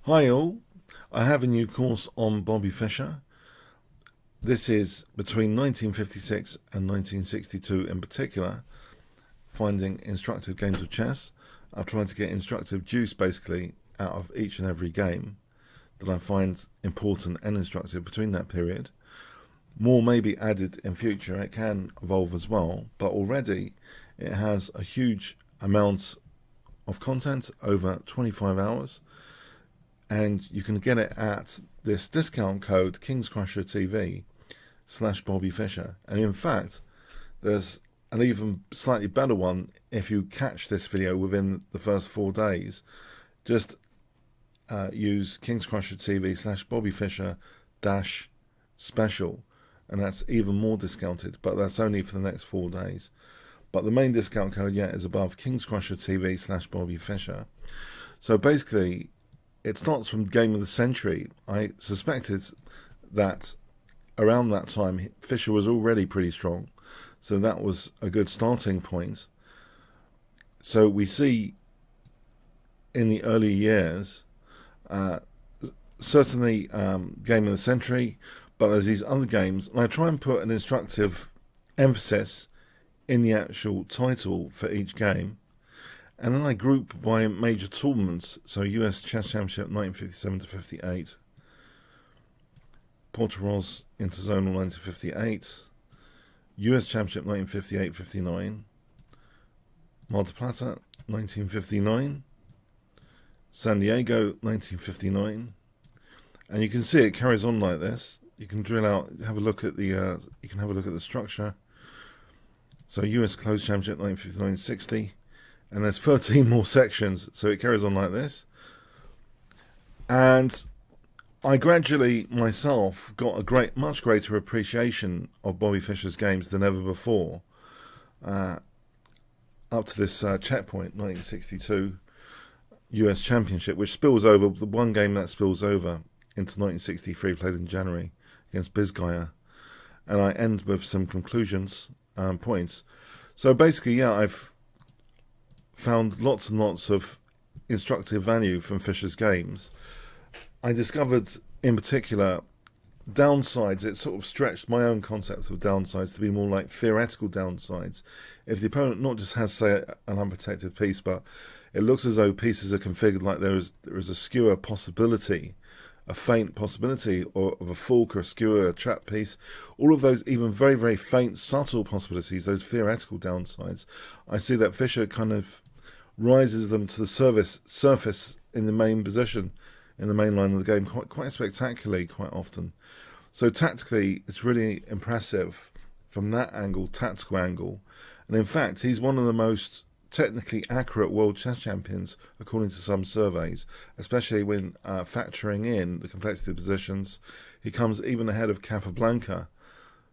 Hi all, I have a new course on Bobby Fischer. This is between 1956 and 1962 in particular, finding instructive games of chess. I'm trying to get instructive juice basically out of each and every game that I find important and instructive between that period. More may be added in future, it can evolve as well, but already it has a huge amount of content, over 25 hours. And you can get it at this discount code Kingscrusher TV /Bobby Fischer. And in fact, there's an even slightly better one if you catch this video within the first 4 days. Just use Kingscrusher TV /Bobby Fischer -special, and that's even more discounted, but that's only for the next 4 days. But the main discount code yet is above, Kingscrusher TV /Bobby Fischer. So basically, it starts from Game of the Century. I suspected that around that time Fischer was already pretty strong, so that was a good starting point. So we see in the early years, certainly Game of the Century, but there's these other games, and I try and put an instructive emphasis in the actual title for each game. And then I group by major tournaments, so US Chess Championship 1957 to 58, Portoroz Interzonal 1958, US Championship 1958-59, Mar del Plata 1959, San Diego 1959, and you can see it carries on like this. You can drill out, have a look at the structure. So US Closed Championship 1959-60. And there's 13 more sections, so it carries on like this. And I gradually myself got a much greater appreciation of Bobby Fischer's games than ever before, up to this checkpoint 1962 US Championship, which spills over, the one game that spills over into 1963, played in January against Bizgaya. And I end with some conclusions, points. So basically, yeah, I've found lots and lots of instructive value from Fischer's games. I discovered in particular downsides. It sort of stretched my own concept of downsides to be more like theoretical downsides. If the opponent not just has, say, an unprotected piece, but it looks as though pieces are configured like there is a skewer possibility, a faint possibility, or of a fork or a skewer, a trap piece, all of those even very, very faint, subtle possibilities, those theoretical downsides, I see that Fischer kind of rises them to the surface in the main position, in the main line of the game, quite spectacularly, quite often. So tactically, it's really impressive from that angle, tactical angle. And in fact, he's one of the most technically accurate world chess champions, according to some surveys, especially when factoring in the complexity of positions. He comes even ahead of Capablanca,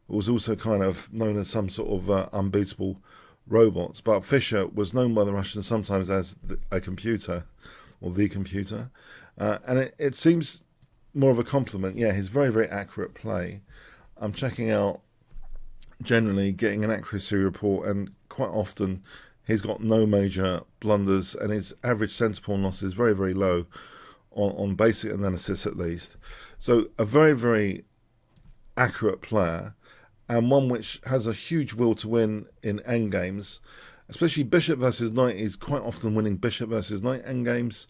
who was also kind of known as some sort of unbeatable robots. But Fischer was known by the Russians sometimes as a computer, or the computer. And it seems more of a compliment. Yeah, his very, very accurate play. I'm checking out, generally getting an accuracy report, and quite often he's got no major blunders, and his average centre pawn loss is very, very low on basic analysis at least. So a very, very accurate player, and one which has a huge will to win in endgames, especially bishop versus knight. He's quite often winning bishop versus knight endgames,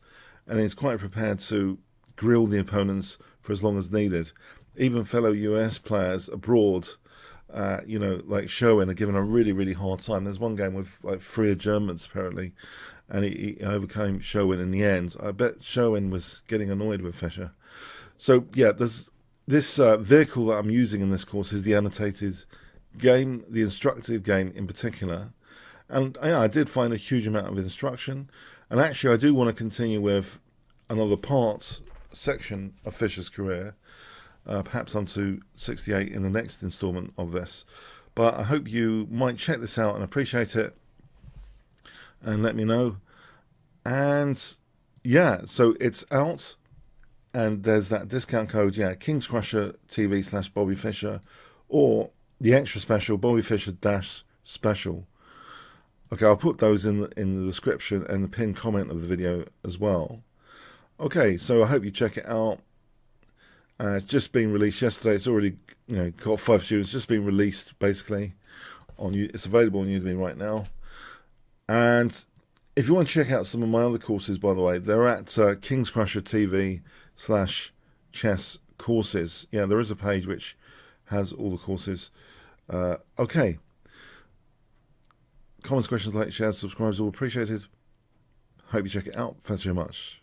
and he's quite prepared to grill the opponents for as long as needed. Even fellow US players abroad, like Schoen, are given a really, really hard time. There's one game with like 3 Germans apparently, and he overcame Schoen in the end. I bet Schoen was getting annoyed with Fischer. So yeah, there's this vehicle that I'm using in this course is the annotated game, the instructive game in particular. And I did find a huge amount of instruction. And actually, I do want to continue with another section of Fischer's career, perhaps onto 68 in the next installment of this. But I hope you might check this out and appreciate it, and let me know. And yeah, so it's out, and there's that discount code, yeah, Kingscrusher TV /Bobby Fischer, or the extra special, Bobby Fischer -special. Okay, I'll put those in the description and the pinned comment of the video as well. Okay, so I hope you check it out. It's just been released yesterday. It's already, got 5 students. Just been released, basically. It's available on Udemy right now. And if you want to check out some of my other courses, by the way, they're at Kingscrusher TV/chess courses. Yeah, there is a page which has all the courses. Okay. Comments, questions, likes, shares, subscribes, all appreciated. Hope you check it out. Thanks very much.